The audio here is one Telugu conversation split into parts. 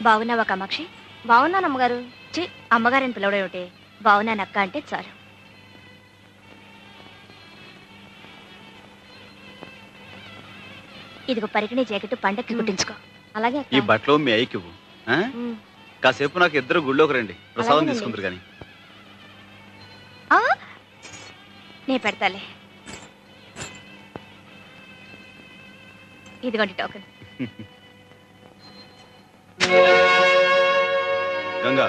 బాగున్నావా కామాక్షి? బాగున్నాను అమ్మగారు. చి, అమ్మగారిని పిలవడం ఏమిటి? బాగున్నాను అక్క అంటే చాలు. ఇదిగో పరికిణి జాకెట్ పండక్కి కుట్టించుకో. అలాగే ఈ బట్టలు మీ అయ్యకి ఇవ్వు. కాసేపు నాకు ఇద్దరు గుళ్ళోకి రండి, ప్రసాదం తీసుకుందరు కానీ. నే పెడతాలే. ఇదిగోండి టోకెన్. గంగా,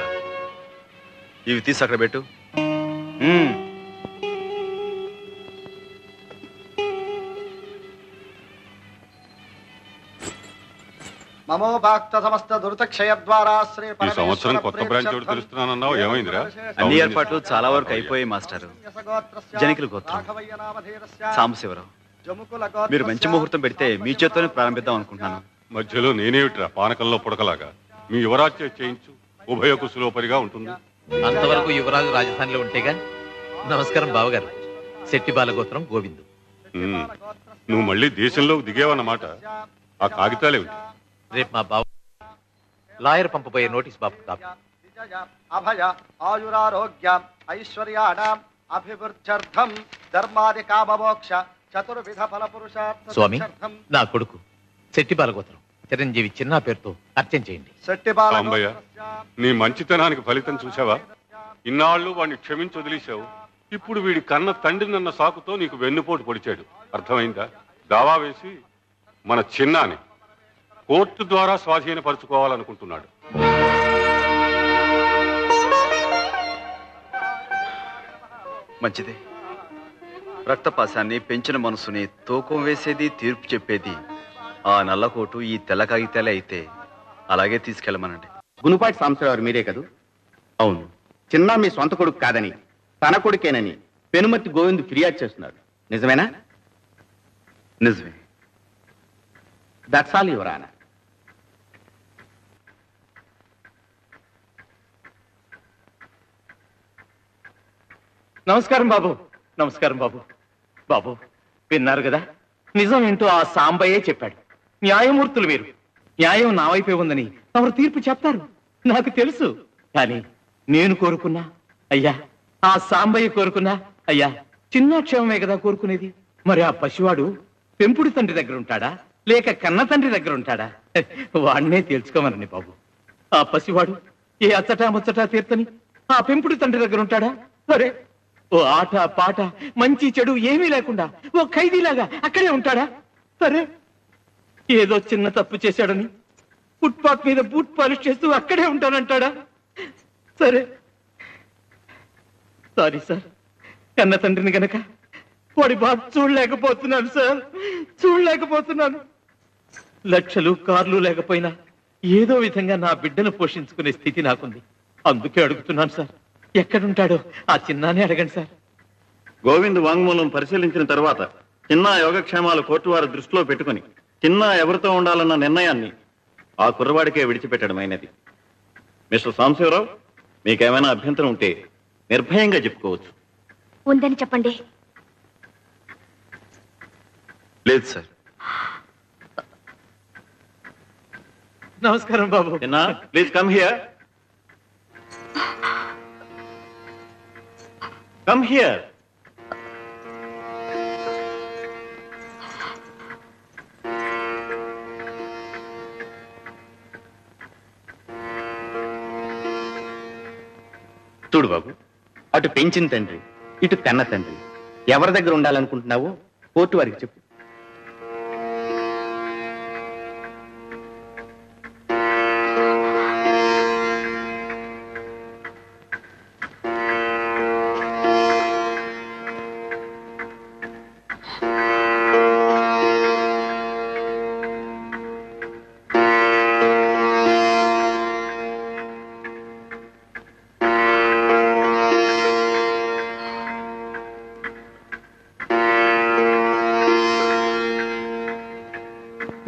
ఇవి తీసి అక్కడ పెట్టు. మమో భక్త సమస్త దురితక్షయ ద్వారా శ్రీ ఈ సంవత్సరం కొత్త బ్రాంచ్ ఒకటి తెలుస్తున్నానన్నావు, ఏమైందిరా? అన్ని ఏర్పాట్లు చాలా వరకు అయిపోయాయి మాస్టారు. జనికుల గోత్రం సాంబశివరావు, మీరు మంచి ముహూర్తం పెడితే మీ చేత్తోనే ప్రారంభిద్దాం అనుకుంటున్నాను. మధ్యలో నేనేమిట్రా పానకంలో పుడకలాగా? మీ యువరాజ్యం చేయించు, ఉభయ కుశలోపరిగా ఉంటుంది. అంతవరకు యువరాజు రాజధానిలో ఉంటేగా. నమస్కారం బావగారు. శెట్టి బాలగోత్రం గోవిందు. నువ్వు మళ్ళీ దేశంలోకి దిగేవన్నమాట. ఆ కాగితాలేమిటి? రేపు మా బావ లాయర్ పంపబోయే నోటీస్ బాబు కాపీ. అభయ ఆయురారోగ్య ఐశ్వర్యాణం అభివృద్ధ్యర్థం ధర్మాది కామమోక్ష చతుర్విధ ఫల పురుషార్థ. స్వామి, నా కొడుకు శెట్టి బాలగోత్రం చిరంజీవి చిన్న పేరుతో అర్చన చేయండి. సాంబయ్య, నీ మంచితనానికి ఫలితం చూసావా? ఇన్నాళ్ళు వాడిని క్షమించి వదిలేశావు. ఇప్పుడు వీడి కన్న తండ్రినన్న సాకుతో నీకు వెన్నుపోటు పొడిచాడు. అర్థమైందా? దావా వేసి మన చిన్నాని కోర్టు ద్వారా స్వాధీనపరుచుకోవాలనుకుంటున్నాడు. మంచిదే. రక్తపాశాన్ని, పెంచిన మనసుని తూకం వేసేది, తీర్పు చెప్పేది ఆ నల్లకోటు, ఈ తెల్ల కాగితాలే అయితే అలాగే తీసుకెళ్ళమనండి. గునుపాటి సాంబశివరావు మీరే కదూ? అవును. చిన్న మీ సొంత కొడుకు కాదని, తన కొడుకేనని పెనుమతి గోవింద్ ఫిర్యాదు చేస్తున్నాడు. నిజమేనా? నిజమే. That's all your honour. నమస్కారం బాబు. నమస్కారం బాబు. బాబు, విన్నారు కదా, నిజం ఏంటో ఆ సాంబయ్యే చెప్పాడు. న్యాయమూర్తులు మీరు. న్యాయం నా వైపే ఉందని తమరు తీర్పు చెప్తారు, నాకు తెలుసు. కానీ నేను కోరుకున్నా అయ్యా, ఆ సాంబయ్య కోరుకున్నా అయ్యా, చిన్న క్షేమమే కదా కోరుకునేది. మరి ఆ పసివాడు పెంపుడు తండ్రి దగ్గర ఉంటాడా, లేక కన్న తండ్రి దగ్గర ఉంటాడా? వాడినే తేల్చుకోమనండి బాబు. ఆ పసివాడు ఏ అచ్చటా ముచ్చటా తీర్చని ఆ పెంపుడు తండ్రి దగ్గర ఉంటాడా? సరే, ఓ ఆట పాట మంచి చెడు ఏమీ లేకుండా ఓ ఖైదీలాగా అక్కడే ఉంటాడా? సరే, ఏదో చిన్న తప్పు చేశాడని ఫుట్పాత్ మీద బూట్ పాలిష్ చేస్తూ అక్కడే ఉంటానంటాడా? సరే, సారీ సార్, కన్న తండ్రిని గనక వాడి బాధ చూడలేకపోతున్నాను సార్, చూడలేకపోతున్నాను. లక్షలు కార్లు లేకపోయినా ఏదో విధంగా నా బిడ్డను పోషించుకునే స్థితి నాకుంది. అందుకే అడుగుతున్నాను సార్, ఎక్కడుంటాడో ఆ చిన్నానే అడగండి సార్. గోవింద్ వాంగ్మూలం పరిశీలించిన తర్వాత చిన్న యోగక్షేమాలు కోర్టు వారి దృష్టిలో పెట్టుకుని చిన్న ఎవరితో ఉండాలన్న నిర్ణయాన్ని ఆ కుర్రవాడికే విడిచిపెట్టడమైనది. మిస్టర్ సాంబశివరావు, మీకేమైనా అభ్యంతరం ఉంటే నిర్భయంగా చెప్పుకోవచ్చు. ఉందని చెప్పండి. లేదు సార్. నమస్కారం బాబు. చిన్న, please come here. Come here. చూడు బాబు, అటు పెంచిన తండ్రి, ఇటు కన్న తండ్రి, ఎవరి దగ్గర ఉండాలనుకుంటున్నావో కోర్టు వారికి చెప్పు.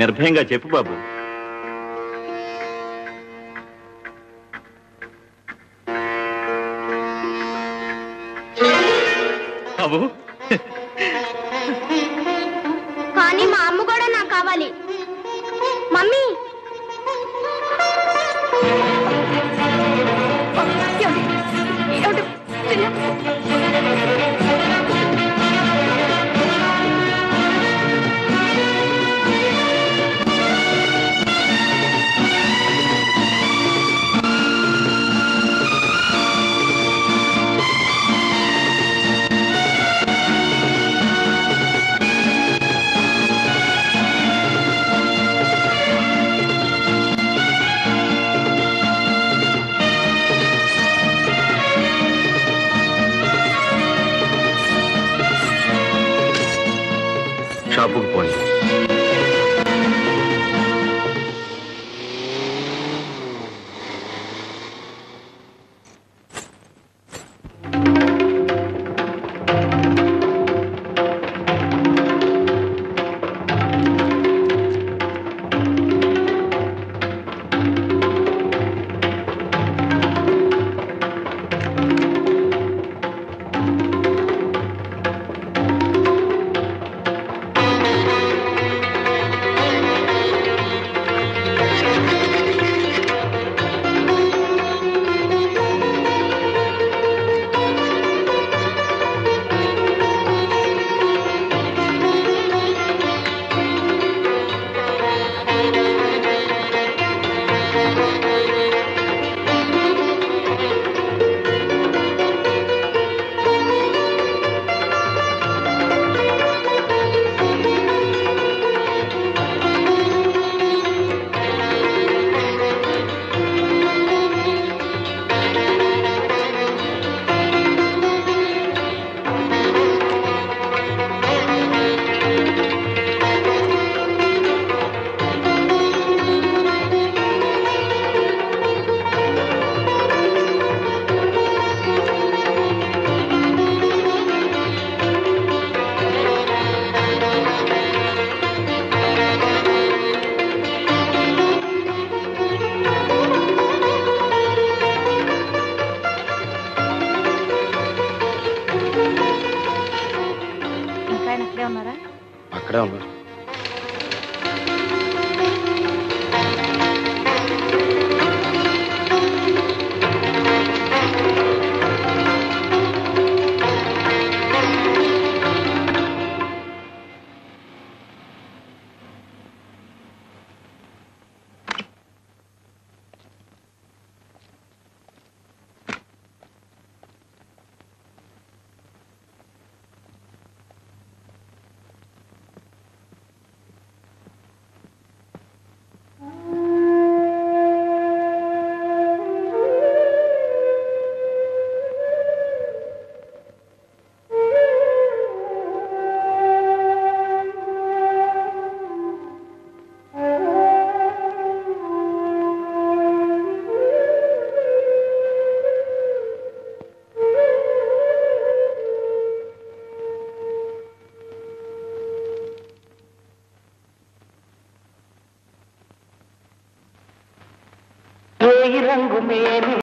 నిర్భయంగా చెప్పు బాబు. బాబు, కానీ మా అమ్మ కూడా నాకు కావాలి. మమ్మీ, పబ్బుకు పోయి ఇంకా ఆయన అక్కడే ఉన్నారా? అక్కడే ఉన్నారు. రంగు మేలు